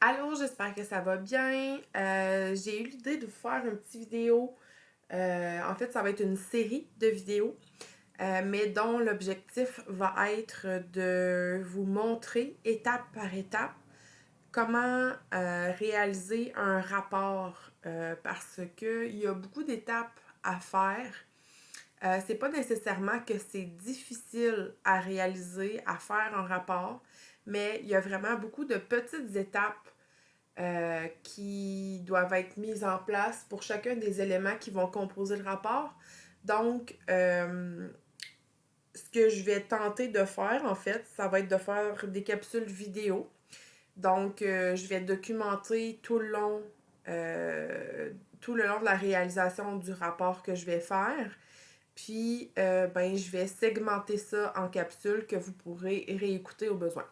Allô, j'espère que ça va bien. J'ai eu l'idée de vous faire une petite vidéo. En fait, ça va être une série de vidéos, mais dont l'objectif va être de vous montrer étape par étape comment réaliser un rapport parce qu'il y a beaucoup d'étapes à faire. C'est pas nécessairement que c'est difficile à réaliser, à faire un rapport, mais il y a vraiment beaucoup de petites étapes qui doivent être mises en place pour chacun des éléments qui vont composer le rapport. Donc, ce que je vais tenter de faire, en fait, ça va être de faire des capsules vidéo. Donc, je vais documenter tout le long de la réalisation du rapport que je vais faire. Puis, ben, je vais segmenter ça en capsules que vous pourrez réécouter au besoin.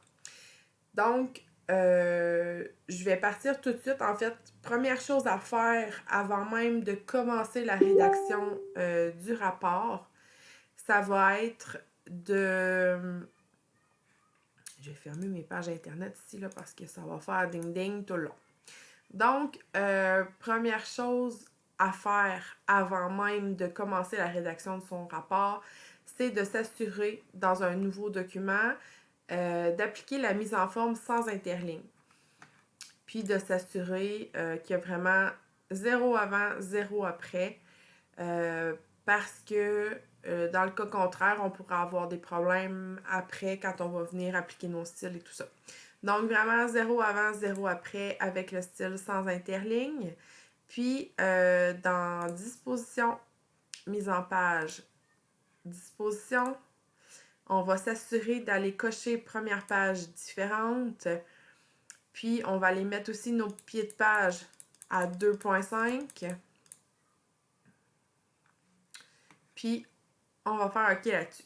Donc, je vais partir tout de suite. En fait, première chose à faire avant même de commencer la rédaction du rapport, ça va être de... Je vais fermer mes pages internet ici là, parce que ça va faire ding-ding tout le long. Donc, première chose à faire avant même de commencer la rédaction de son rapport, c'est de s'assurer dans un nouveau document d'appliquer la mise en forme sans interligne. Puis de s'assurer qu'il y a vraiment zéro avant, zéro après. Parce que dans le cas contraire, on pourra avoir des problèmes après quand on va venir appliquer nos styles et tout ça. Donc vraiment zéro avant, zéro après avec le style sans interligne. Puis dans disposition, mise en page, disposition, on va s'assurer d'aller cocher première page différente. Puis, on va aller mettre aussi nos pieds de page à 2.5. Puis, on va faire OK là-dessus.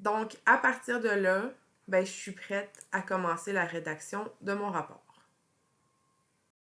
Donc, à partir de là, ben, je suis prête à commencer la rédaction de mon rapport.